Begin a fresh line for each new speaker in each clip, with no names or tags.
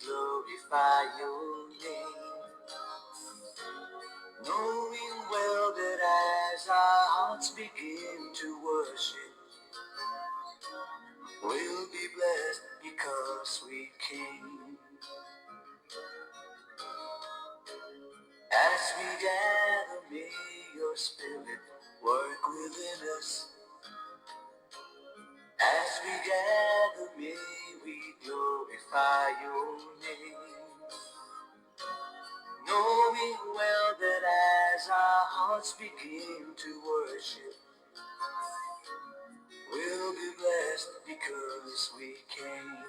glorify your name, knowing well that as our hearts begin to worship, we'll be blessed because we came. As we gather, may your spirit work within us. As we gather, may we glorify your name, knowing well that as our hearts begin to worship, we'll be blessed because we came.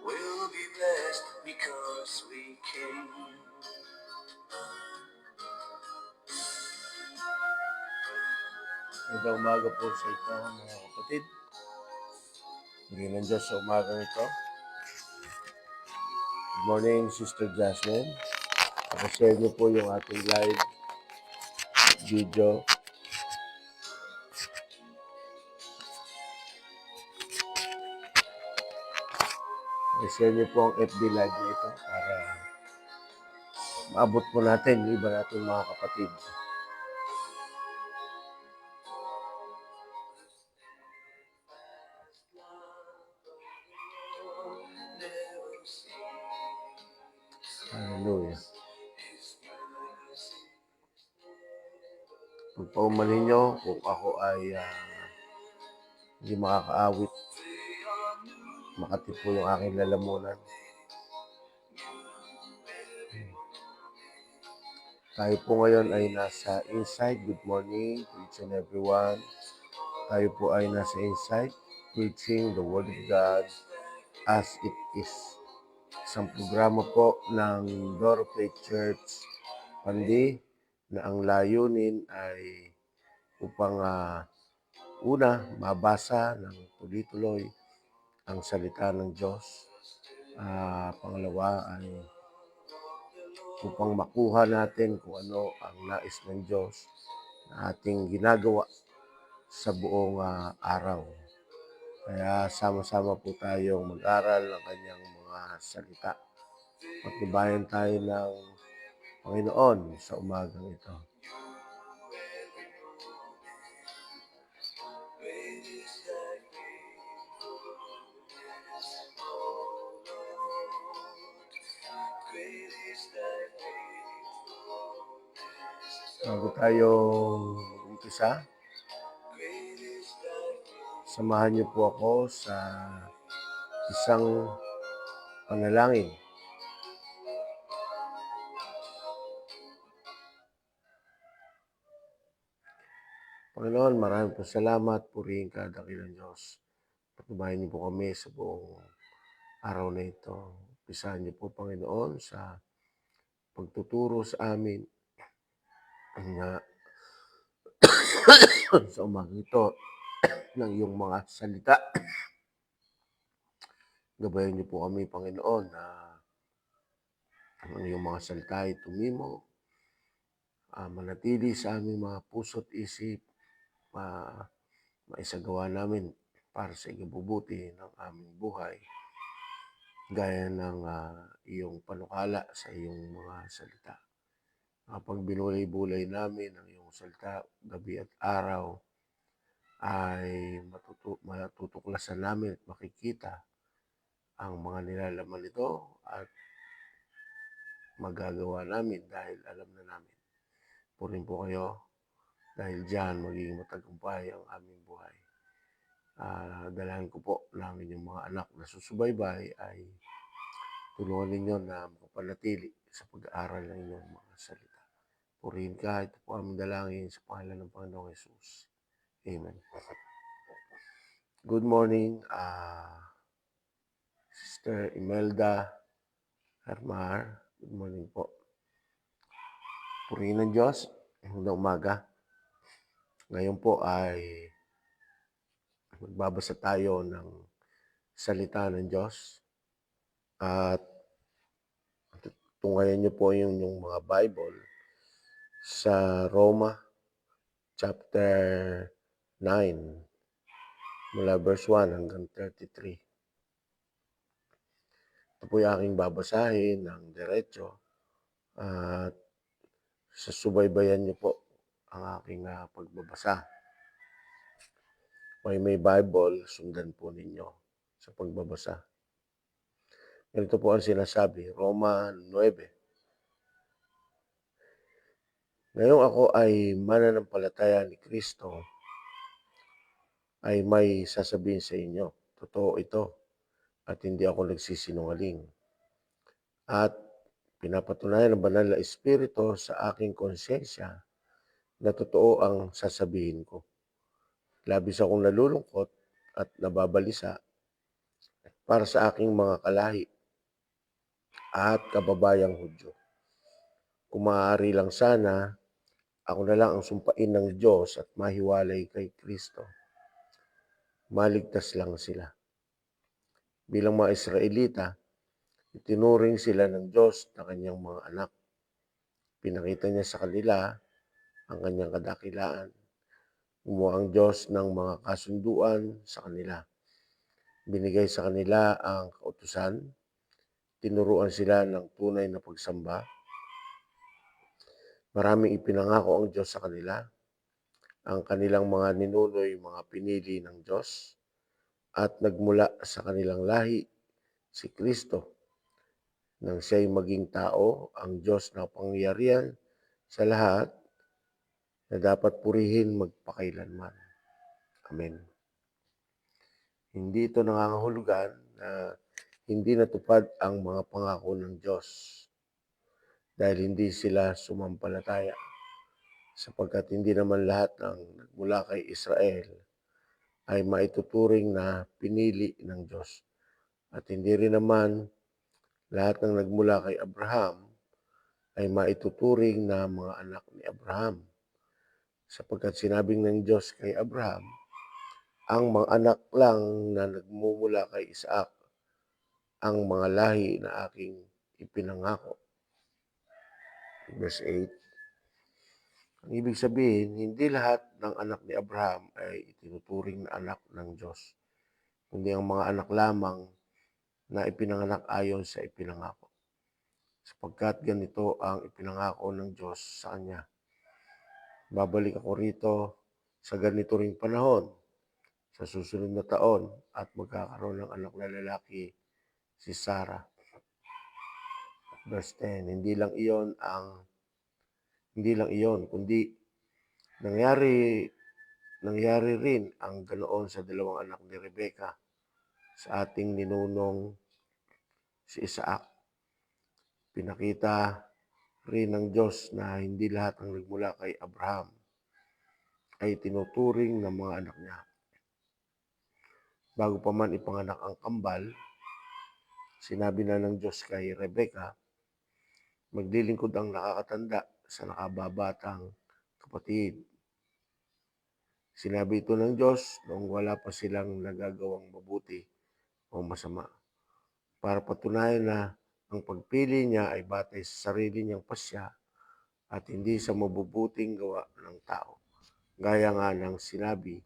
We'll be blessed because we came. Magandang umaga po sa ito, mga kapatid. Purihin ng Diyos sa umagang ito. Good morning, Sister Jasmine. Pakashare niyo po yung ating live video. Pakashare niyo po ang FB live na ito para maabot po natin yung iba natin mga kapatid. Hallelujah. Pagpaumanin nyo kung ako ay hindi makakaawit, makati po yung aking lalamunan. Tayo po ngayon ay nasa Insight. Good morning to each and everyone. Tayo po ay nasa Insight, preaching the Word of God as it is. Isang programa po ng Doro Faith Church Pandi na ang layunin ay upang una, mabasa ng tuloy-tuloy ang salita ng Diyos. Pangalawa ay upang makuha natin kung ano ang nais ng Diyos na ating ginagawa sa buong araw. Kaya sama-sama po tayong mag-aral ng kanyang mga salita. Pagtibayan tayo ng Panginoon sa umagang ito. Bago tayo umpisa, samahan niyo po ako sa isang panalangin. Panginoon, maraming po salamat. Purihin ka, dakilang Diyos. Patubayan niyo po kami sa buong araw na ito. Umpisahan niyo po, Panginoon, sa pagtuturo sa amin na sa umagang ito ng iyong mga salita. Gabayan niyo po kami, Panginoon, na ang iyong mga salita ay tumimo, manatili sa aming mga puso't isip, maisagawa namin para sa ikabubuti ng aming buhay, gaya ng iyong panukala sa iyong mga salita. Kapag binulay-bulay namin ang iyong salita gabi at araw, ay matutuklasan namin at makikita ang mga nilalaman nito at magagawa namin dahil alam na namin. Purin po kayo dahil diyan magiging matagumpay ang aming buhay. Dalahan ko po ng inyong mga anak na susubaybay ay tulungan ninyo na makapanatili sa pag-aaral ng inyong mga salita. Purihin ka, ito po aming dalangin sa pangalan ng Panginoong Jesus. Amen. Good morning, Sister Imelda Hermar. Good morning po. Purihin ng Diyos, magandang umaga. Ngayon po ay magbabasa tayo ng salita ng Diyos. At tungayan niyo po yung mga Bible sa Roma chapter 9 mula verse 1 hanggang 33. ito po yung aking babasahin ng diretso at susubaybayan niyo po ang aking pagbabasa. May Bible, sundan po ninyo sa pagbabasa. Ganito po ang sinasabi, Roma 9. Ngayong ako ay mananampalataya ni Kristo, ay may sasabihin sa inyo. Totoo ito at hindi ako nagsisinungaling. At pinapatunayan ng banal na Espiritu sa aking konsyensya na totoo ang sasabihin ko. Labis akong nalulungkot at nababalisa para sa aking mga kalahi at kababayang Hudyo. Kung maaari lang sana, ako na lang ang sumpain ng Diyos at mahiwalay kay Kristo. Maligtas lang sila. Bilang mga Israelita, itinuring sila ng Diyos na kanyang mga anak. Pinakita niya sa kanila ang kanyang kadakilaan. Gumawa ang Diyos ng mga kasunduan sa kanila. Binigay sa kanila ang kautusan. Tinuruan sila ng tunay na pagsamba. Maraming ipinangako ang Diyos sa kanila. Ang kanilang mga ninuno'y mga pinili ng Diyos at nagmula sa kanilang lahi si Kristo. Nang siya'y maging tao, ang Diyos na pangyarihan sa lahat na dapat purihin magpakailanman. Amen. Hindi ito nangangahulugan na hindi natupad ang mga pangako ng Diyos dahil hindi sila sumampalataya, sapagkat hindi naman lahat ng nagmula kay Israel ay maituturing na pinili ng Diyos. At hindi rin naman lahat ng nagmula kay Abraham ay maituturing na mga anak ni Abraham. Sapagkat sinabing ng Diyos kay Abraham, ang mga anak lang na nagmumula kay Isaac ang mga lahi na aking ipinangako. Verse 8. Ang ibig sabihin, hindi lahat ng anak ni Abraham ay itinuturing na anak ng Diyos, kundi ang mga anak lamang na ipinanganak ayon sa ipinangako. Sapagkat ganito ang ipinangako ng Diyos sa kanya. Babalik ako rito sa ganito ring panahon, sa susunod na taon, at magkakaroon ng anak na lalaki si Sarah. Verse 10, hindi lang iyon, kundi nangyari rin ang ganoon sa dalawang anak ni Rebecca, sa ating ninunong si Isaac. Pinakita rin ng Diyos na hindi lahat ng nagmula kay Abraham ay tinuturing ng mga anak niya. Bago pa man ipanganak ang kambal, sinabi na ng Diyos kay Rebecca, maglilingkod ang nakakatanda sa nakababatang kapatid. Sinabi ito ng Diyos noong wala pa silang nagagawang mabuti o masama, para patunayan na ang pagpili niya ay batay sa sarili niyang pasya at hindi sa mabubuting gawa ng tao. Gaya nga ng sinabi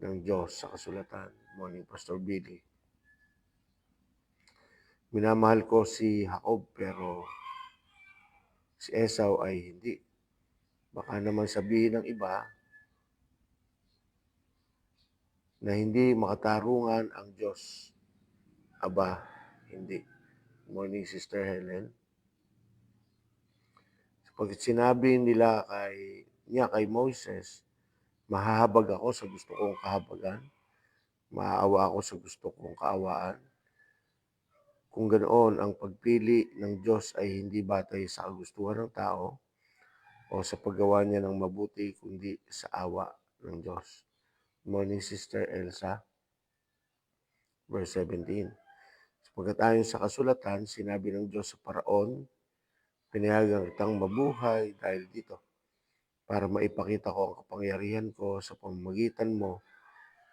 ng Diyos sa kasulatan. Morning, Pastor Billy. Minamahal ko si Jacob pero si Esau ay hindi. Baka naman sabihin ng iba na hindi makatarungan ang Diyos. Aba, hindi. Morning, Sister Helen. Pag sinabi niya kay Moses, mahahabag ako sa gusto kong kahabagan, maaawa ako sa gusto kong kaawaan. Kung ganoon, ang pagpili ng Diyos ay hindi batay sa kagustuhan ng tao o sa paggawa niya ng mabuti, kundi sa awa ng Diyos. Morning, Sister Elsa. Verse 17. Sapagkat ayon sa kasulatan, sinabi ng Diyos sa Paraon, pinayagan kitang mabuhay dahil dito, para maipakita ko ang kapangyarihan ko sa pamamagitan mo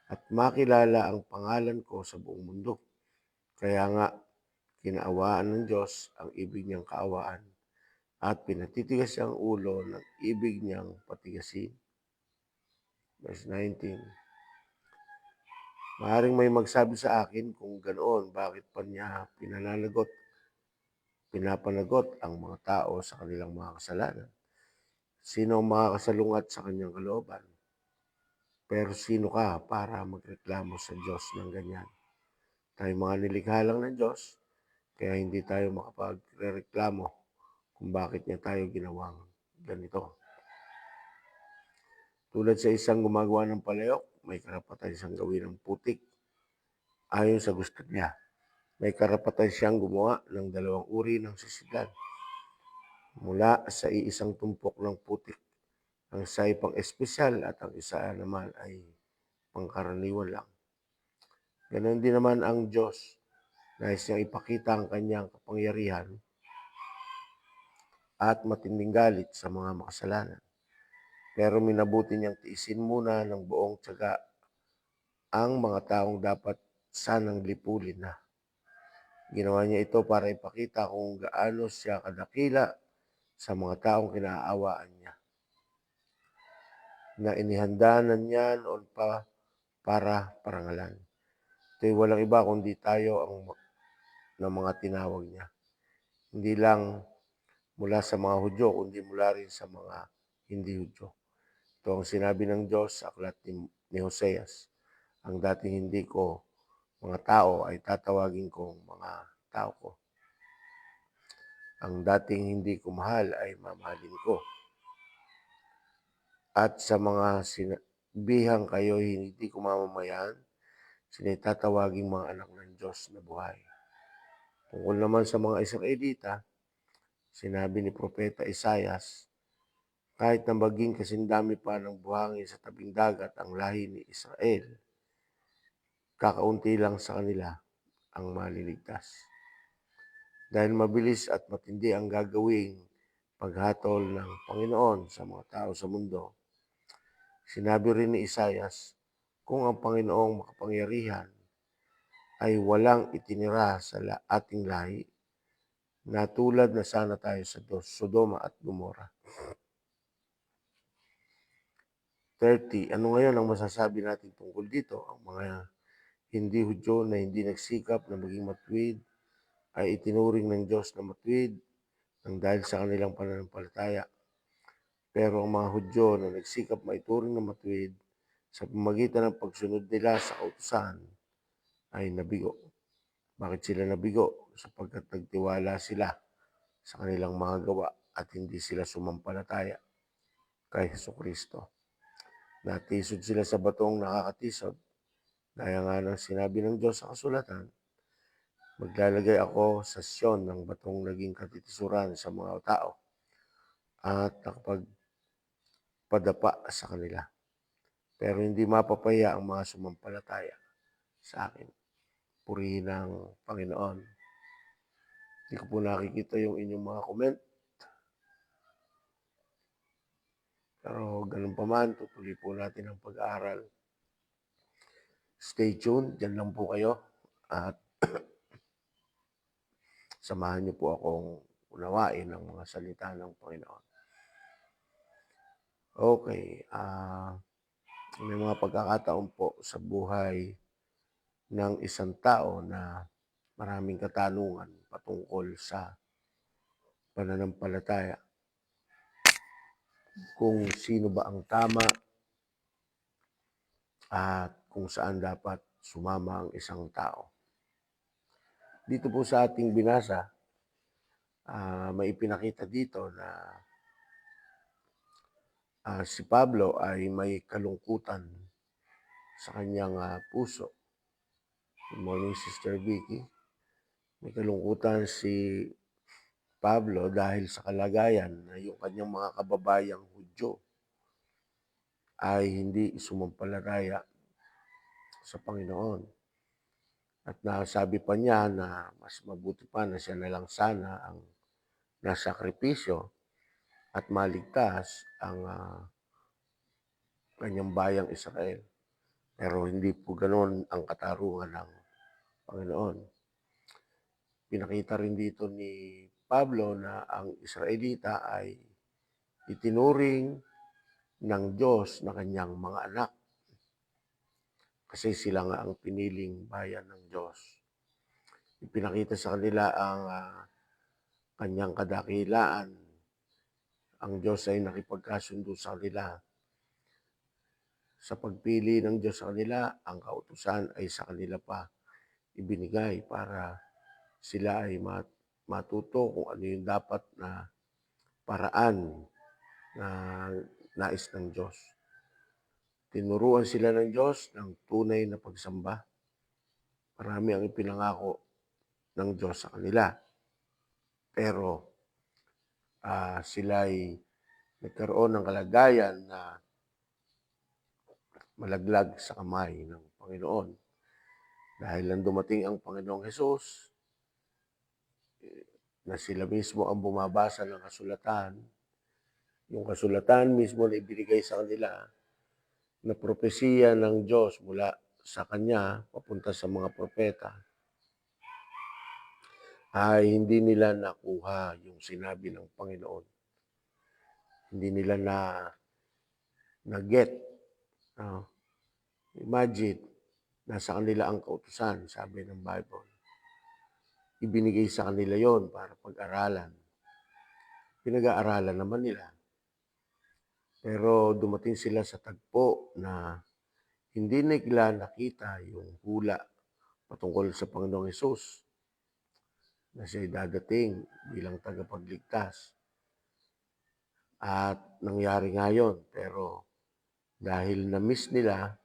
at makilala ang pangalan ko sa buong mundo. Kaya nga, kinaawaan ng Diyos ang ibig niyang kaawaan at pinatitigas ang ulo ng ibig niyang patigasin. Verse 19. Maaaring may magsabi sa akin kung ganoon, bakit pa niya pinapanagot ang mga tao sa kanilang mga kasalanan? Sino ang makakasalungat sa kanyang kalooban? Pero sino ka para magreklamo sa Diyos ng ganyan? Tayo mga nilikha lang ng Diyos, kaya hindi tayo makapagreklamo kung bakit niya tayo ginawang ganito. Tulad sa isang gumagawa ng palayok, may karapatan siyang gawin ng putik ayon sa gusto niya. May karapatan siyang gumawa ng dalawang uri ng sisidlan mula sa iisang tumpok ng putik. Ang isa ay pang-espesyal at ang isa naman ay pangkaraniwan lang. Ganon din naman ang Diyos. Nais niyang ipakita ang kanyang kapangyarihan at matinding galit sa mga makasalanan. Pero minabuti niyang tiisin muna ng buong tiyaga ang mga taong dapat sanang lipulin na. Ginawa niya ito para ipakita kung gaano siya kadakila sa mga taong kinaaawaan niya, na inihanda na niya noon pa para parangalan. Ito'y walang iba kundi tayo ng mga tinawag niya. Hindi lang mula sa mga Hudyo, kundi mula rin sa mga hindi Hudyo. Ito ang sinabi ng Diyos sa aklat ni Hoseas. Ang dating hindi ko mga tao ay tatawagin kong mga tao ko. Ang dating hindi ko mahal ay mamahalin ko. At sa mga sinabihang kayo hindi ko mamamayan, sila'y tatawaging mga anak ng Diyos na buhay. Tungkol naman sa mga Israelita, sinabi ni Propeta Isaias, kahit na maging kasindami pa ng buhangin sa tabing dagat ang lahi ni Israel, kakaunti lang sa kanila ang maliligtas. Dahil mabilis at matindi ang gagawing paghatol ng Panginoon sa mga tao sa mundo, sinabi rin ni Isaias, kung ang Panginoong makapangyarihan ay walang itinira sa ating lahi, na tulad na sana tayo sa Sodoma at Gomora. 30. Ano ngayon ang masasabi natin tungkol dito? Ang mga hindi Hudyo na hindi nagsikap na maging matuwid ay itinuring ng Diyos na matuwid nang dahil sa kanilang pananampalataya. Pero ang mga Hudyo na nagsikap maituring na matuwid sa pamagitan ng pagsunod nila sa kautusan ay nabigo. Bakit sila nabigo? Sapagkat nagtiwala sila sa kanilang mga gawa at hindi sila sumampalataya kay Jesucristo. Natisod sila sa batong nakakatisod. Gaya nga ng sinabi ng Diyos sa kasulatan, maglalagay ako sa Sion ng batong naging katitisuran sa mga tao at nakapagpadapa sa kanila. Pero hindi mapapaya ang mga sumampalataya sa akin. Purihin ang Panginoon. Hindi ko po nakikita yung inyong mga comment. Pero ganun pa man, tutuloy po natin ang pag-aaral. Stay tuned, dyan lang po kayo. At samahan niyo po akong unawain ang mga salita ng Panginoon. Okay, may mga pagkakataon po sa buhay ng isang tao na maraming katanungan patungkol sa pananampalataya. Kung sino ba ang tama at kung saan dapat sumama ang isang tao. Dito po sa ating binasa, may ipinakita dito na si Pablo ay may kalungkutan sa kanyang puso. Good morning, Sister Vicky. May kalungkutan si Pablo dahil sa kalagayan na yung kanyang mga kababayang Hudyo ay hindi sumampalataya sa Panginoon. At nasabi pa niya na mas mabuti pa na siya na lang sana ang nasakripisyo at maligtas ang kanyang bayang Israel. Pero hindi po ganoon ang katarungan ng Panginoon. Pinakita rin dito ni Pablo na ang Israelita ay itinuring ng Diyos na kanyang mga anak. kasi sila nga ang piniling bayan ng Diyos. Ipinakita sa kanila ang kanyang kadakilaan. Ang Diyos ay nakipagkasundo sa kanila. Sa pagpili ng Diyos sa kanila, ang kautusan ay sa kanila pa ibinigay para sila ay matuto kung ano yung dapat na paraan na nais ng Diyos. Tinuruan sila ng Diyos ng tunay na pagsamba. Marami ang ipinangako ng Diyos sa kanila. Pero sila ay nagkaroon ng kalagayan na malaglag sa kamay ng Panginoon. Dahil lang dumating ang Panginoong Hesus, na sila mismo ang bumabasa ng kasulatan, yung kasulatan mismo na ibinigay sa kanila, na propesiya ng Diyos mula sa Kanya, papunta sa mga propeta, ay hindi nila nakuha yung sinabi ng Panginoon. Hindi nila na-get. Imagine, nasa kanila ang kautusan, sabi ng Bible. Ibinigay sa kanila yon para pag-aralan. Pinag-aaralan naman nila. Pero dumating sila sa tagpo na hindi nila nakita yung hula patungkol sa Panginoong Hesus na siya'y dadating bilang tagapagligtas. At nangyari nga yun, pero dahil na-miss nila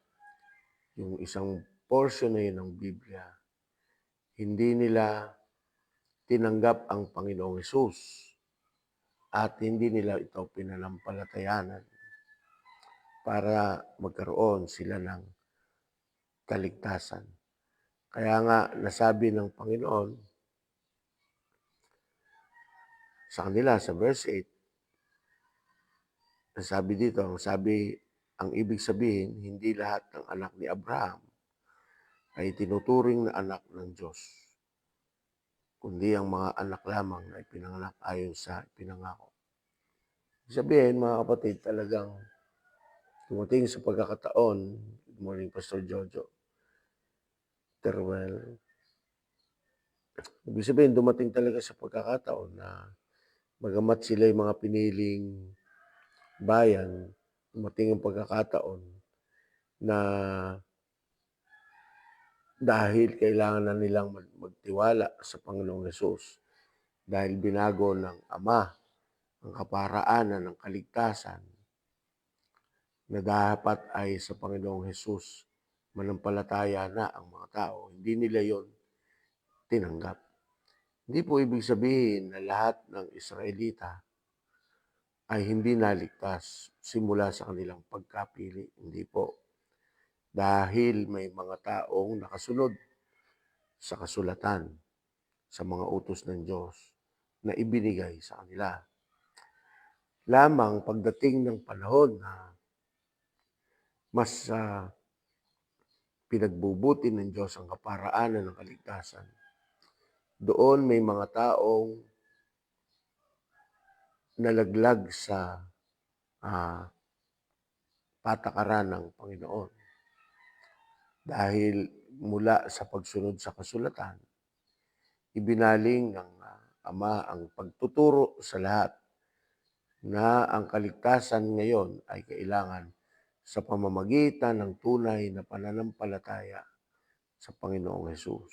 yung isang portion na yun ng Biblia, hindi nila tinanggap ang Panginoong Hesus at hindi nila ito pinanampalatayanan para magkaroon sila ng kaligtasan. Kaya nga nasabi ng Panginoon sa kanila sa verse 8, nasabi dito, ang ibig sabihin, hindi lahat ng anak ni Abraham ay tinuturing na anak ng Diyos, kundi ang mga anak lamang na ipinanganak ayon sa ipinangako. Sabihin, mga kapatid, talagang dumating sa pagkakataon, good morning, Pastor Jojo, Terwell, ibig sabihin, dumating talaga sa pagkakataon na bagamat sila yung mga piniling bayan, dumating ang pagkakataon na dahil kailangan na nilang magtiwala sa Panginoong Hesus, dahil binago ng Ama ang kaparaanan ng kaligtasan, na dapat ay sa Panginoong Hesus manampalataya na ang mga tao. Hindi nila yon tinanggap. Hindi po ibig sabihin na lahat ng Israelita ay hindi naligtas simula sa kanilang pagkapili. Hindi po. Dahil may mga taong nakasunod sa kasulatan, sa mga utos ng Diyos na ibinigay sa kanila. Lamang pagdating ng panahon na mas pinagbubuti ng Diyos ang kaparaanan ng kaligtasan, doon may mga taong nalaglag sa patakaran ng Panginoon. Dahil mula sa pagsunod sa kasulatan, ibinaling ng Ama ang pagtuturo sa lahat na ang kaligtasan ngayon ay kailangan sa pamamagitan ng tunay na pananampalataya sa Panginoong Hesus.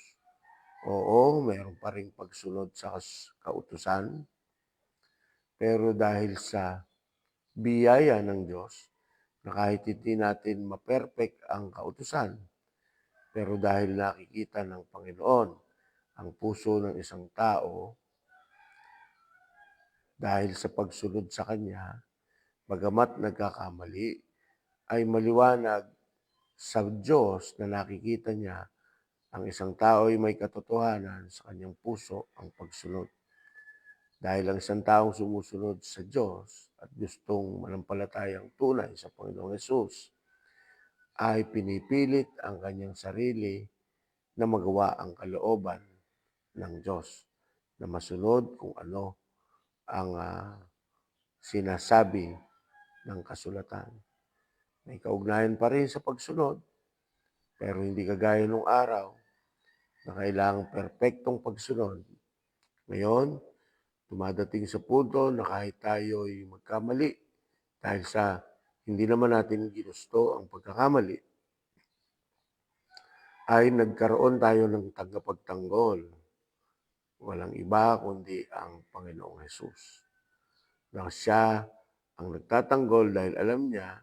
Oo, mayroon pa ring pagsunod sa kautusan, pero dahil sa biyaya ng Diyos, na kahit hindi natin ma-perfect ang kautusan, pero dahil nakikita ng Panginoon ang puso ng isang tao, dahil sa pagsunod sa Kanya, bagamat nagkakamali, ay maliwanag sa Diyos na nakikita niya ang isang tao ay may katotohanan sa kanyang puso ang pagsunod. Dahil ang isang taong sumusunod sa Diyos at gustong manampalatayang tunay sa Panginoong Hesus, ay pinipilit ang kanyang sarili na magawa ang kalooban ng Diyos, na masunod kung ano ang sinasabi ng kasulatan. May kaugnayan pa rin sa pagsunod, Pero hindi kagaya nung araw na kailangang perpektong pagsunod. Ngayon, dumadating sa punto na kahit tayo'y magkamali dahil sa hindi naman natin ginusto ang pagkakamali, ay nagkaroon tayo ng tagapagtanggol. Walang iba kundi ang Panginoong Hesus. Na siya ang nagtatanggol dahil alam niya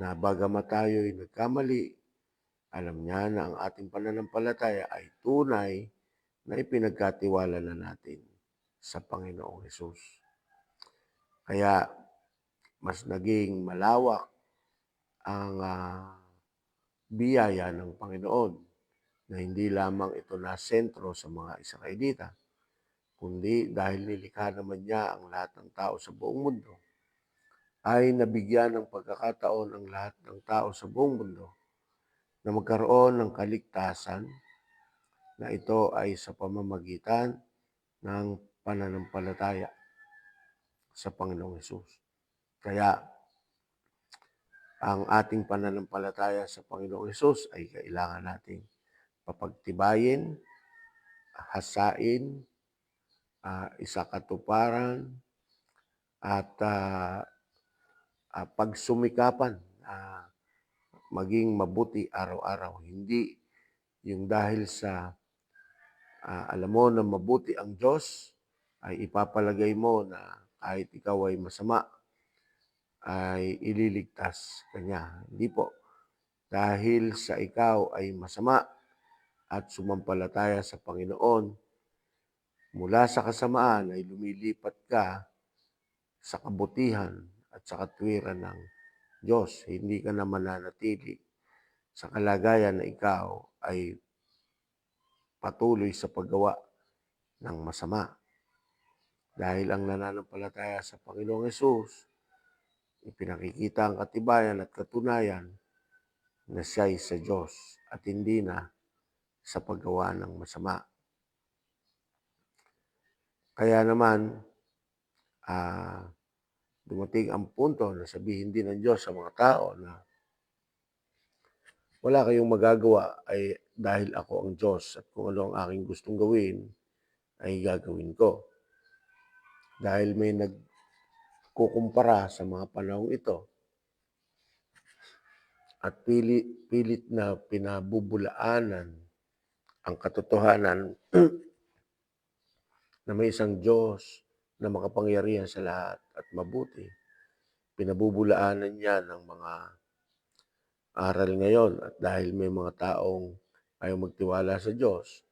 na bagamat tayo'y nagkamali, alam niya na ang ating pananampalataya ay tunay na ipinagkatiwala na natin sa Panginoong Hesus. Kaya mas naging malawak ang biyaya ng Panginoon na hindi lamang ito na sentro sa mga Israelita, kundi dahil nilikha naman niya ang lahat ng tao sa buong mundo, ay nabigyan ng pagkakataon ang lahat ng tao sa buong mundo na magkaroon ng kaligtasan na ito ay sa pamamagitan ng pananampalataya sa Panginoong Hesus. Kaya ang ating pananampalataya sa Panginoong Hesus ay kailangan nating papagtibayin, hasain, isakatuparan, at pagsumikapan, maging mabuti araw-araw. Hindi yung dahil sa alam mo na mabuti ang Diyos, ay ipapalagay mo na kahit ikaw ay masama, ay ililigtas ka niya. Hindi po. Dahil sa ikaw ay masama at sumampalataya sa Panginoon, mula sa kasamaan ay lumilipat ka sa kabutihan at sa katwiran ng Diyos. Hindi ka na mananatili sa kalagayan na ikaw ay patuloy sa paggawa ng masama. Dahil ang nananampalataya sa Panginoong Hesus, ipinakikita ang katibayan at katunayan na siya'y sa Diyos at hindi na sa paggawa ng masama. Kaya naman, dumating ang punto na sabihin din ng Diyos sa mga tao na wala kayong magagawa ay dahil ako ang Diyos at kung ano ang aking gustong gawin ay gagawin ko. Dahil may nagkukumpara sa mga panahong ito at pilit na pinabubulaanan ang katotohanan na may isang Diyos na makapangyarihan sa lahat at mabuti. Pinabubulaanan niya ng mga aral ngayon at dahil may mga taong ayaw magtiwala sa Diyos,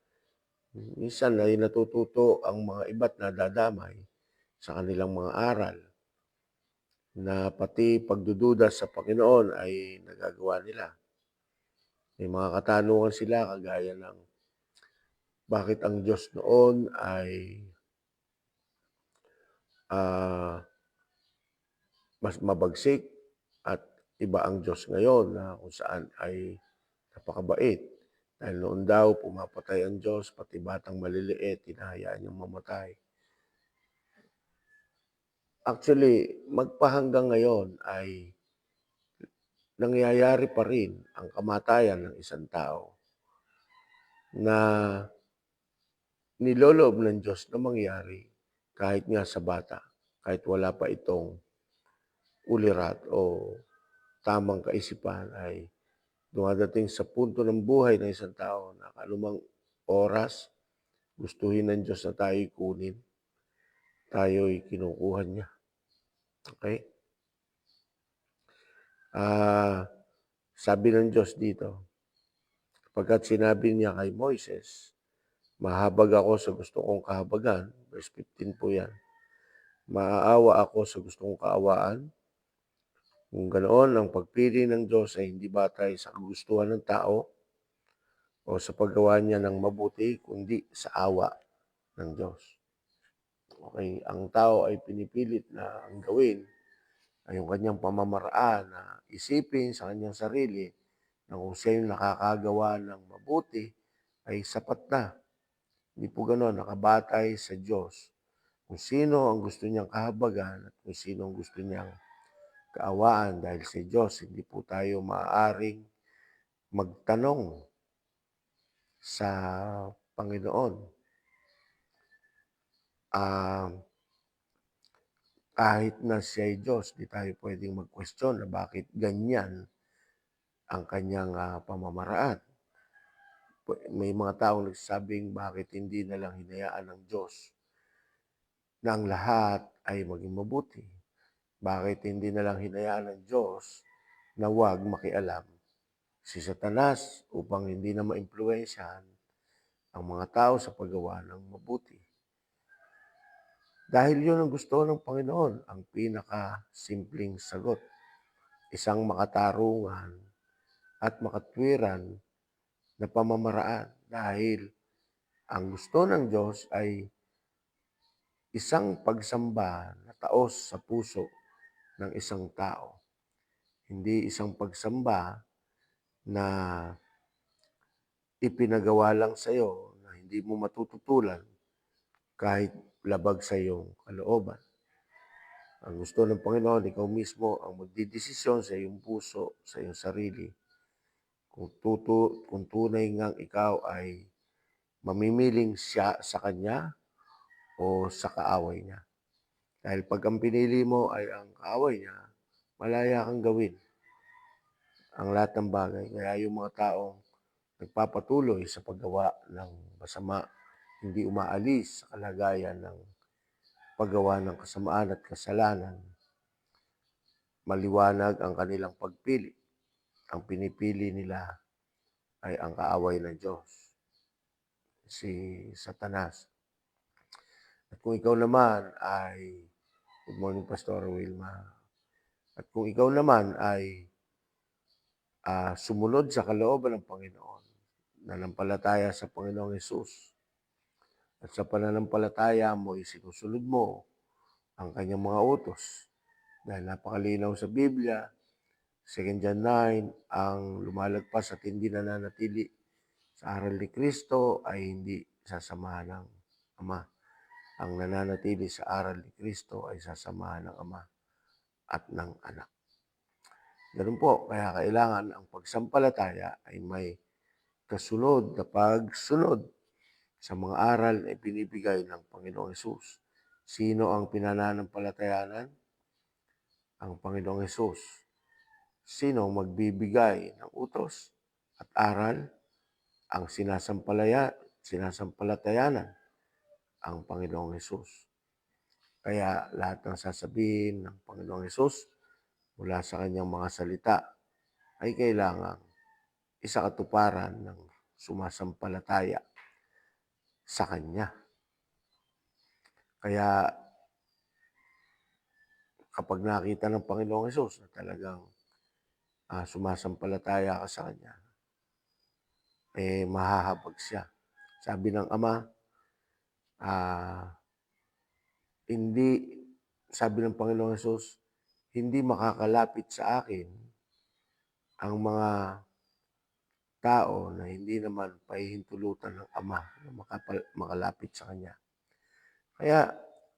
minsan ay natututo ang mga iba't nadadamay sa kanilang mga aral na pati pagdududa sa Panginoon ay nagagawa nila. May mga katanungan sila kagaya ng bakit ang Diyos noon ay mas mabagsik at iba ang Diyos ngayon na kung saan ay napakabait. Dahil noon daw pumapatay ang Diyos, pati batang maliliit, hinahayaan niyang mamatay. Actually, magpahanggang ngayon ay nangyayari pa rin ang kamatayan ng isang tao na niloloob ng Diyos na mangyari kahit nga sa bata, kahit wala pa itong ulirat o tamang kaisipan ay dumadating sa punto ng buhay ng isang tao na kalumang oras, gustuhin ng Diyos na tayo'y kunin, tayo'y kinukuha niya. Okay? Sabi ng Diyos dito, pagkat sinabi niya kay Moises, mahabag ako sa gusto kong kahabagan, verse 15 po yan, maaawa ako sa gusto kong kaawaan. Kung ganoon, ang pagpili ng Diyos ay hindi batay sa kagustuhan ng tao o sa paggawa niya ng mabuti, kundi sa awa ng Diyos. Okay, ang tao ay pinipilit na ang gawin ay yung kanyang pamamaraan na isipin sa kanyang sarili na kung siya yung nakakagawa ng mabuti ay sapat na. Hindi po gano'n, nakabatay sa Diyos. Kung sino ang gusto niyang kahabagan at kung sino ang gusto niyang kaawaan dahil sa Diyos, hindi po tayo maaaring magtanong sa Panginoon. Kahit na siya ay Diyos, di tayo pwedeng mag-question na bakit ganyan ang kanyang pamamaraan. May mga taong nagsasabing bakit hindi na lang hinayaan ng Diyos na ang lahat ay maging mabuti. Bakit hindi na lang hinayaan ng Diyos na huwag makialam si Satanas upang hindi na maimpluwensyahan ang mga tao sa paggawa ng mabuti. Dahil yun ang gusto ng Panginoon, ang pinaka-simpleng sagot. Isang makatarungan at makatwiran na pamamaraan dahil ang gusto ng Diyos ay isang pagsamba na taos sa puso ng isang tao. Hindi isang pagsamba na ipinagawa lang sa iyo na hindi mo matututulan kahit labag sa iyong kalooban. Ang gusto ng Panginoon, ikaw mismo ang magdidesisyon sa iyong puso, sa iyong sarili, kung tunay ngang ikaw ay mamimiling siya sa Kanya o sa kaaway niya. Dahil pag ang pinili mo ay ang kaaway niya, malaya kang gawin ang lahat ng bagay. Kaya yung mga taong nagpapatuloy sa paggawa ng masama, hindi umaalis sa kalagayan ng paggawa ng kasamaan at kasalanan, maliwanag ang kanilang pagpili. Ang pinipili nila ay ang kaaway ng Diyos, si Satanas. At kung ikaw naman ay, good morning Pastor Wilma, at kung ikaw naman ay sumunod sa kalooban ng Panginoon, nanampalataya sa Panginoong Hesus, at sa pananampalataya mo, sinusunod mo ang kanyang mga utos. Dahil napakalinaw sa Biblia, 2 John 9, ang lumalagpas at hindi nananatili sa aral ni Kristo ay hindi sasamahan ng Ama. Ang nananatili sa aral ni Kristo ay sasamahan ng Ama at ng Anak. Ganun po, kaya kailangan ang pagsampalataya ay may kasunod na pagsunod sa mga aral na ibinibigay ng Panginoong Hesus. Sino ang pinananampalatayanan? Ang Panginoong Hesus. Sino ang magbibigay ng utos at aral? Ang sinasampalatayanan, ang Panginoong Hesus. Kaya lahat ng sasabihin ng Panginoong Hesus mula sa kanyang mga salita ay kailangang isakatuparan ng sumasampalataya sa Kanya. Kaya kapag nakita ng Panginoong Hesus na talagang sumasampalataya ka sa Kanya, mahahabag siya. Sabi ng Ama, sabi ng Panginoong Hesus, hindi makakalapit sa akin ang mga tao na hindi naman pahihintulutan ng Ama na makalapit sa Kanya. Kaya,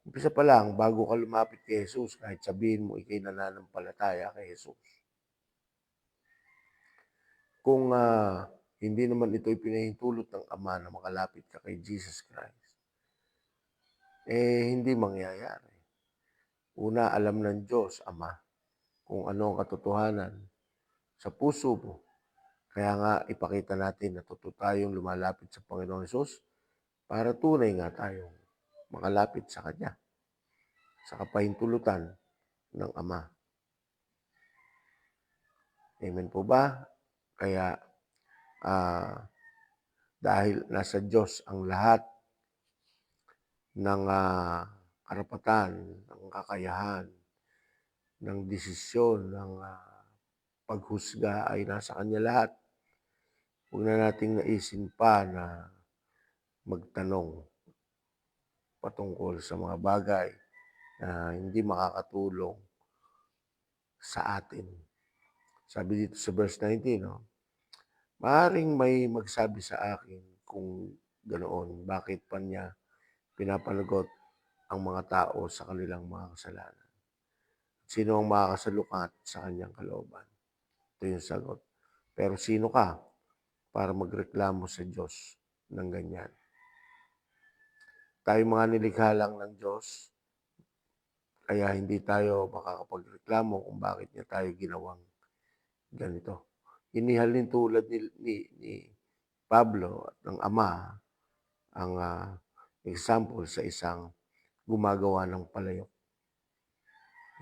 umpisa pa lang, bago ka lumapit kay Jesus, kahit sabihin mo ikay nananampalataya kay Jesus, kung hindi naman ito ipinahintulot ng Ama na makalapit ka kay Jesus Christ, hindi mangyayari. Una, alam ng Diyos, Ama, kung ano ang katotohanan sa puso mo. Kaya nga, ipakita natin na totoo tayong lumalapit sa Panginoong Hesus para tunay nga tayong makalapit sa Kanya, sa kapahintulutan ng Ama. Amen po ba? Kaya, dahil nasa Diyos ang lahat ng karapatan, ng kakayahan, ng desisyon, ng paghusga ay nasa Kanya lahat. Huwag na nating naisin pa na magtanong patungkol sa mga bagay na hindi makakatulong sa atin. Sabi dito sa verse 19, maaaring may magsabi sa akin kung ganoon, bakit pa niya pinapanagot ang mga tao sa kanilang mga kasalanan? Sino ang makakasalukat sa kanyang kalooban? Ito yung sagot. Pero sino ka para magreklamo sa Diyos ng ganyan? Tayo mga nilikha lang ng Diyos, kaya hindi tayo makakapagreklamo kung bakit niya tayo ginawang ganito. Inihalin tulad ni Pablo at ng Ama ang example sa isang gumagawa ng palayok.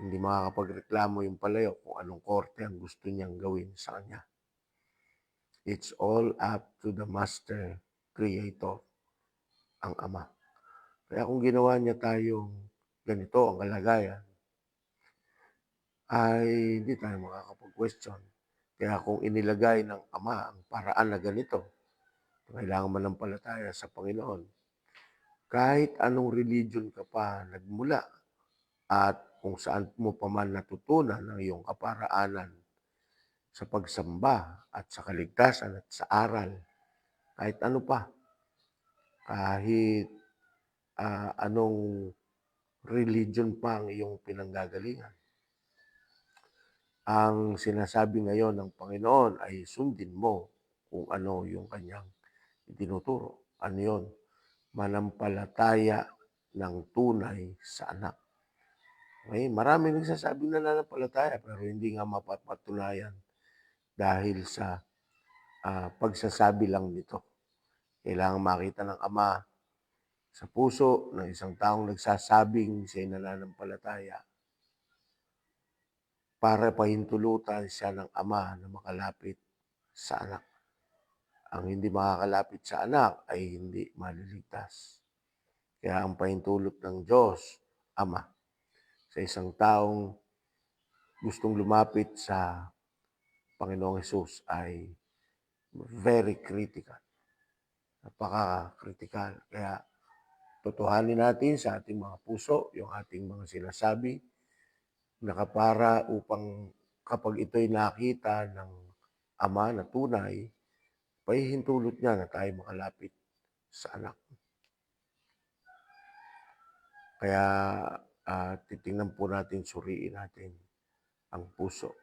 Hindi makakapagreklamo yung palayok kung anong korte ang gusto niyang gawin sa kanya. It's all up to the Master Creator, ang Ama. Kaya kung ginawa niya tayong ganito ang kalagayan, ay hindi tayo makakapag-question. Kaya kung inilagay ng Ama ang paraan na ganito, kailangan manampalataya sa Panginoon. Kahit anong religion ka pa nagmula at kung saan mo pa man natutunan ang iyong kaparaanan sa pagsamba at sa kaligtasan at sa aral, kahit ano pa, kahit anong religion pa ang iyong pinanggagalingan. Ang sinasabi ngayon ng Panginoon ay sundin mo kung ano yung kanyang itinuturo. Ano yun? Manampalataya ng tunay sa anak. Okay? Marami nagsasabing nananampalataya pero hindi nga mapapatunayan dahil sa pagsasabi lang nito. Kailangan makita ng Ama sa puso ng isang taong nagsasabing siya'y nananampalataya para pahintulutan siya ng Ama na makalapit sa anak. Ang hindi makakalapit sa anak ay hindi maliligtas. Kaya ang pahintulot ng Diyos, Ama, sa isang taong gustong lumapit sa Panginoong Hesus ay very critical. Napaka-critical. Kaya totohanin natin sa ating mga puso yung ating mga sinasabi, nakapara upang kapag ito'y nakita ng Ama na tunay, pahihintulot niya na tayo makalapit sa anak. Kaya titingnan po natin, suriin natin ang puso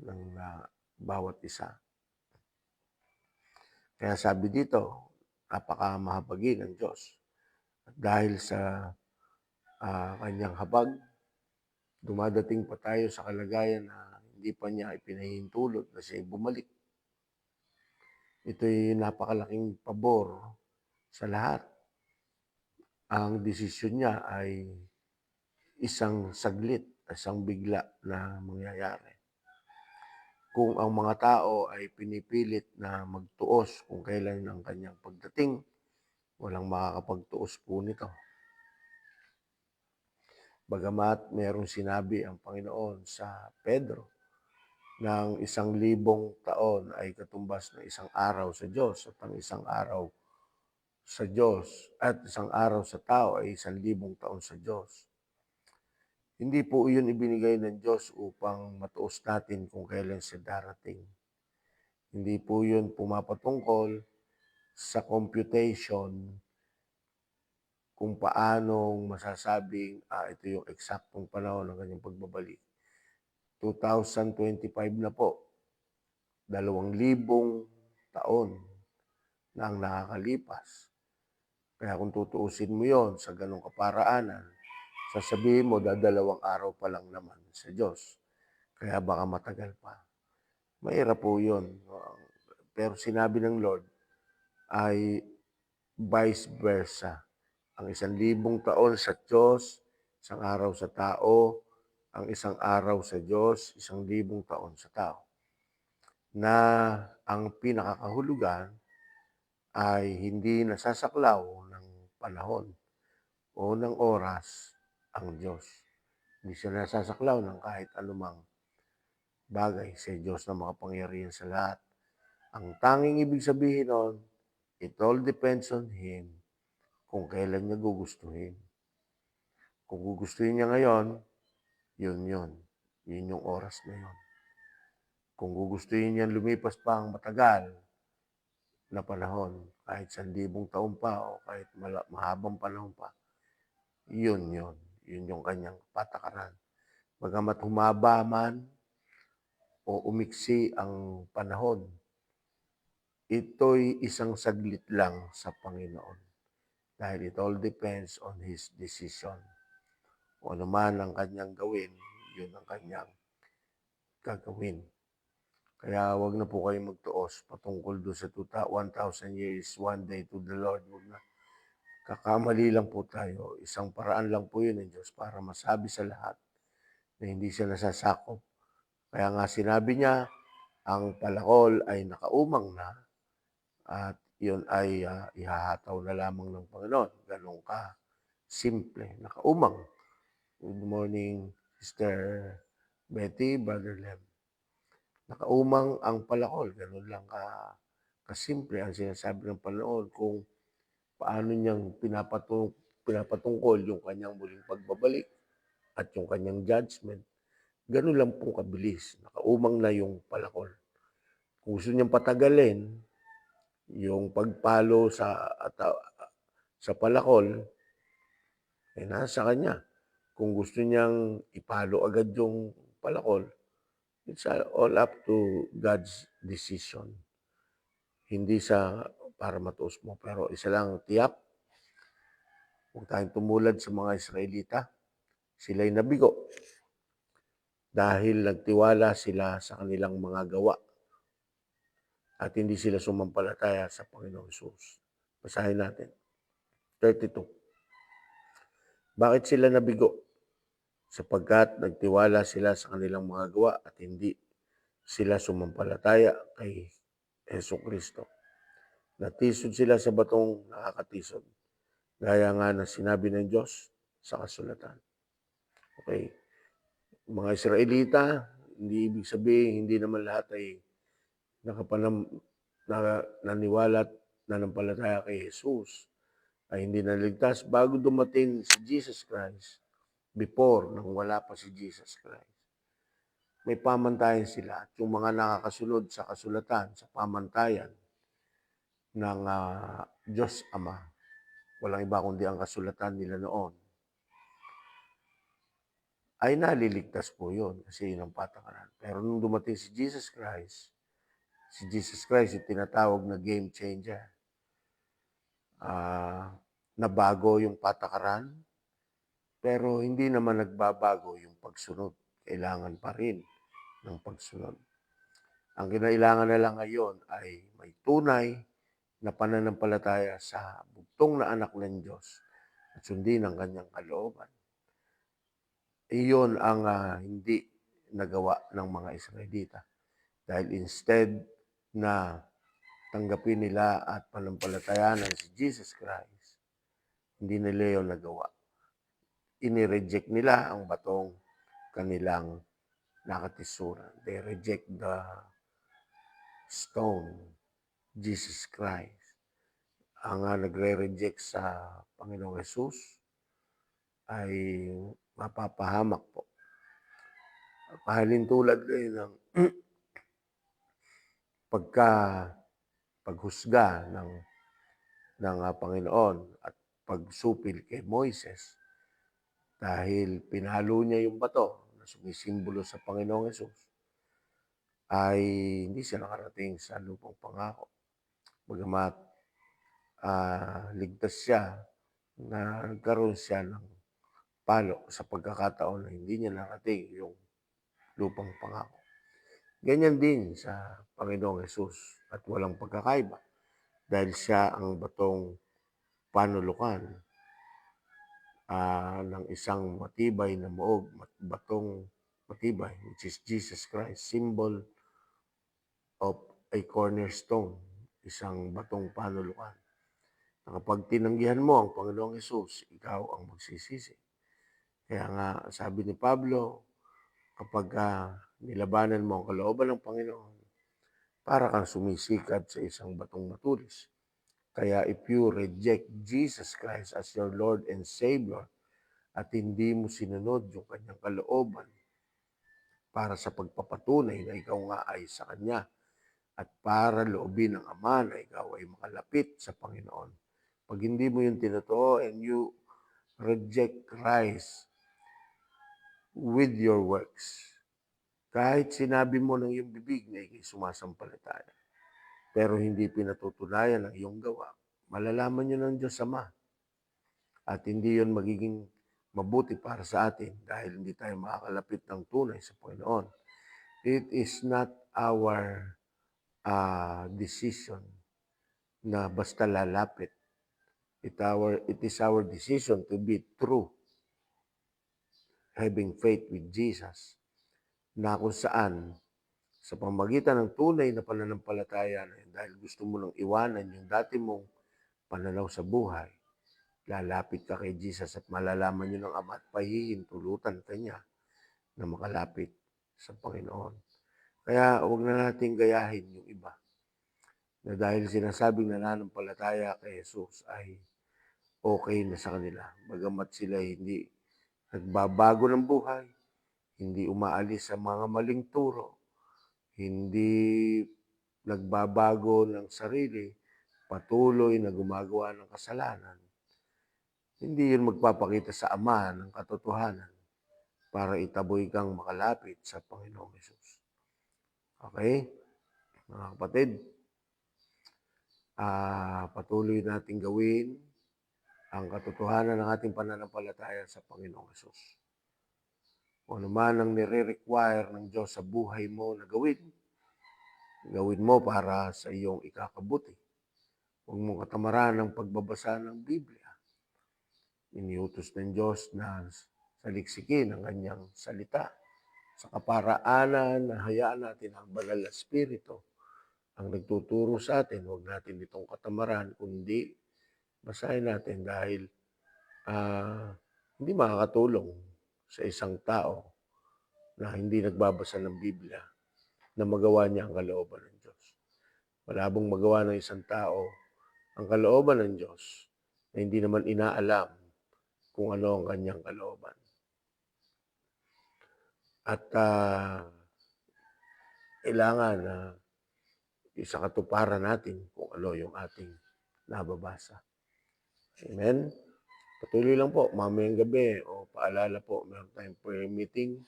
ng bawat isa. Kaya sabi dito, napakamahabagin ng Diyos. At dahil sa kanyang habag, dumadating pa tayo sa kalagayan na hindi pa niya ipinahintulot na siya bumalik. Ito'y napakalaking pabor sa lahat. Ang desisyon niya ay isang saglit, isang bigla na mangyayari. Kung ang mga tao ay pinipilit na magtuos kung kailan ang kanyang pagdating, walang makakapagtuos po nito. Bagamat mayroong sinabi ang Panginoon sa Pedro ng 1,000 taon ay katumbas ng isang araw sa Diyos at ang isang araw sa Diyos at isang araw sa tao ay 1,000 taon sa Diyos. Hindi po iyon ibinigay ng Diyos upang matuos natin kung kailan siya darating. Hindi po yun pumapatungkol sa computation kung paanong masasabing ito yung eksaktong panahon ng kanyang pagbabalik. 2025 na po, 2,000 taon na ang nakakalipas. Kaya kung tutuusin mo yon sa ganong kaparaanan, sasabihin mo, 2 araw pa lang naman sa Diyos. Kaya baka matagal pa. Mahirap po yun. Pero sinabi ng Lord ay vice versa. Ang 1,000 taon sa Diyos, isang araw sa tao, ang isang araw sa Diyos, 1,000 taon sa tao. Na ang pinakakahulugan ay hindi nasasaklaw ng panahon o ng oras ang Diyos. Hindi siya nasasaklaw ng kahit anumang bagay sa Diyos na makapangyarihan sa lahat. Ang tanging ibig sabihin nun, it all depends on Him kung kailan niya gugustuhin. Kung gugustuhin niya ngayon, yun yun. Yun yung oras na yun. Kung gugustuhin niya lumipas pa ang matagal na panahon, kahit 1,000 taon pa o kahit mahabang panahon pa, yun yun. Yun yung kanyang patakaran. Bagamat humaba man o umiksi ang panahon, ito'y isang saglit lang sa Panginoon. Dahil it all depends on His decision. O ano man ang kanyang gawin, yun ang kanyang gagawin. Kaya wag na po kayong magtuos patungkol doon sa 1,000 years, one day to the Lord. Wag na. Kakamali lang po tayo. Isang paraan lang po yun ng Diyos para masabi sa lahat na hindi siya nasasakop. Kaya nga sinabi niya, ang palakol ay nakaumang na at yun ay ihahataw na lamang ng Panginoon. Ganun ka simple, nakaumang. Good morning, Sister Betty, Brother Lem. Nakaumang ang palakol, ganun lang kasimple ang sinasabi ng Panginoon kung paano niyang pinapatungkol yung kanyang muling pagbabalik at yung kanyang judgment. Ganun lang po kabilis, nakaumang na yung palakol. Kung gusto niyang patagalin yung pagpalo sa palakol, eh nasa kanya. Kung gusto niyang ipalo agad yung palakol, it's all up to God's decision. Hindi sa para matuos mo. Pero isa lang tiyak, huwag tayong tumulad sa mga Israelita. Sila'y nabigo dahil nagtiwala sila sa kanilang mga gawa at hindi sila sumampalataya sa Panginoong Hesus. Basahin natin. 32. Bakit sila nabigo? Sapagkat nagtiwala sila sa kanilang mga gawa at hindi sila sumampalataya kay Jesucristo. Natisod sila sa batong nakakatisod. Gaya nga na sinabi ng Diyos sa kasulatan. Okay. Mga Israelita, hindi ibig sabihin, hindi naman lahat ay naniwala at nanampalataya kay Jesus ay hindi naligtas bago dumating si Jesus Christ, before, nang wala pa si Jesus Christ. May pamantayan sila at yung mga nakakasunod sa kasulatan, sa pamantayan ng Diyos Ama, walang iba kundi ang kasulatan nila noon, ay naliligtas po yun kasi yun ang patakaran. Pero nung dumating si Jesus Christ yung tinatawag na game changer. Nabago yung patakaran, pero hindi naman nagbabago yung pagsunod. Kailangan pa rin ng pagsunod. Ang kinailangan na lang ngayon ay may tunay na pananampalataya sa bugtong na anak ng Diyos at sundin ang kanyang kalooban. Iyon ang hindi nagawa ng mga Israelita. Dahil instead na tanggapin nila at panampalatayanan si Jesus Christ, hindi nila yun nagawa. Inireject nila ang batong kanilang nakatisuran. They reject the stone, Jesus Christ. Ang nagre-reject sa Panginoong Hesus ay mapapahamak po. Pahalintulad kayo ng paghusga ng Panginoon at pagsupil kay Moises dahil pinalo niya yung bato na sumisimbolo sa Panginoong Hesus ay hindi siya nakarating sa lupang pangako. Bagamat ligtas siya na nagkaroon siya ng palo sa pagkakataon na hindi niya narating yung lupang pangako. Ganyan din sa Panginoong Hesus at walang pagkakaiba dahil siya ang batong panulukan ng isang matibay na muog, batong matibay, which is Jesus Christ, symbol of a cornerstone, isang batong panulukan. Na kapag tinanggihan mo ang Panginoong Hesus, ikaw ang magsisisi. Kaya nga, sabi ni Pablo, kapag nilabanan mo ang kalooban ng Panginoon, para kang sumisikat sa isang batong matulis. Kaya if you reject Jesus Christ as your Lord and Savior at hindi mo sinunod yung kanyang kalooban para sa pagpapatunay na ikaw nga ay sa Kanya at para loobin ng Ama na ikaw ay makalapit sa Panginoon. Pag hindi mo yung tinotoo and you reject Christ with your works, kahit sinabi mo ng iyong bibig na ikay sumasampalataya, pero hindi pinatutunayan ang iyong gawa, malalaman yun ng Diyos Ama. At hindi yun magiging mabuti para sa atin dahil hindi tayo makakalapit ng tunay sa Panginoon. It is not our decision na basta lalapit. It is our decision to be true, having faith with Jesus, na kung saan sa pamagitan ng tunay na pananampalataya dahil gusto mo nang iwanan yung dati mong pananaw sa buhay, lalapit ka kay Jesus at malalaman nyo ng Ama at pahihintulutan ka niya na makalapit sa Panginoon. Kaya huwag na nating gayahin yung iba na dahil sinasabing nananampalataya kay Jesus ay okay na sa kanila. Bagamat sila hindi nagbabago ng buhay, hindi umaalis sa mga maling turo, hindi nagbabago ng sarili, patuloy na gumagawa ng kasalanan, hindi yun magpapakita sa Ama ng katotohanan para itaboy kang makalapit sa Panginoong Hesus. Okay? Mga kapatid, patuloy nating gawin ang katotohanan ng ating pananampalataya sa Panginoong Hesus. Kung ano man ang nire-require ng Diyos sa buhay mo na gawin mo para sa iyong ikakabuti. Huwag mong katamaran ang pagbabasa ng Biblia. Iniutos ng Diyos na saliksikin ang kanyang salita. Sa kaparaanan na hayaan natin ang banal na Espiritu ang nagtuturo sa atin. Huwag natin itong katamaran, kundi basahin natin dahil hindi makakatulong sa isang tao na hindi nagbabasa ng Biblia na magawa niya ang kalooban ng Diyos. Malabong magawa ng isang tao ang kalooban ng Diyos na hindi naman inaalam kung ano ang kanyang kalooban. At kailangan na sa katuparan natin kung ano yung ating nababasa. Amen? Patuloy lang po, mamayang gabi o paalala po, meron tayong prayer meeting.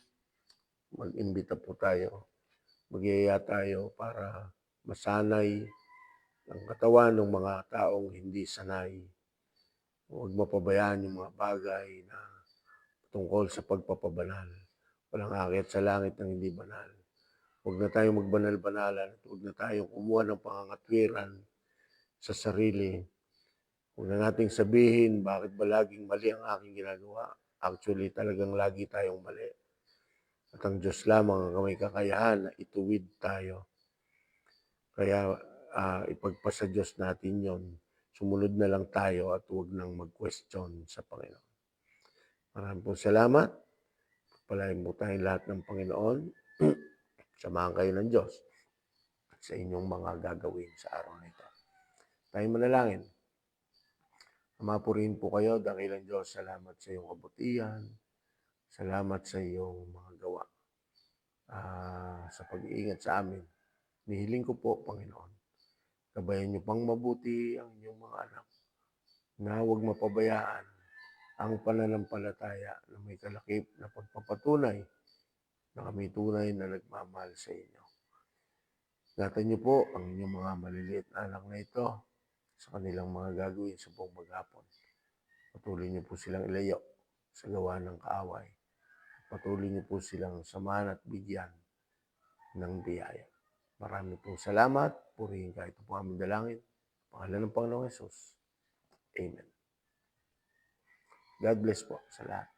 Mag-imbita po tayo. Magyaya tayo para masanay ang katawan ng mga taong hindi sanay. Huwag mapabayaan yung mga bagay na tungkol sa pagpapabanal. Walang akit sa langit ng hindi banal. Huwag na tayong magbanal-banalan. Huwag na tayong kumuha ng pangangatwiran sa sarili. Huwag na nating sabihin, bakit ba laging mali ang aking ginagawa? Actually, talagang lagi tayong mali. At ang Diyos lamang ang may kakayahan na ituwid tayo. Kaya ipagpasa Diyos natin yon. Sumunod na lang tayo at huwag nang mag-question sa Panginoon. Maraming po salamat. Palain po tayong lahat ng Panginoon. Samahan kayo ng Diyos sa inyong mga gagawin sa araw na ito. Tayo manalangin. Ama, purihin po kayo, dakilang Diyos. Salamat sa iyong kabutihan. Salamat sa iyong mga gawa. Sa pag-iingat sa amin. Nihiling ko po, Panginoon. Gabayan niyo pang mabuti ang inyong mga anak na huwag mapabayaan ang pananampalataya na may kalakip na pagpapatunay na kami tunay na nagmamahal sa inyo. Ingatan niyo po ang inyong mga maliliit na anak na ito sa kanilang mga gagawin sa buong maghapon. Patuloy niyo po silang ilayo sa gawa ng kaaway. Patuloy niyo po silang samahan at bigyan ng biyaya. Maraming pong salamat. Purihin ka. Ito po aming dalangin. Pangalan ng Panginoong Hesus. Amen. God bless po sa lahat.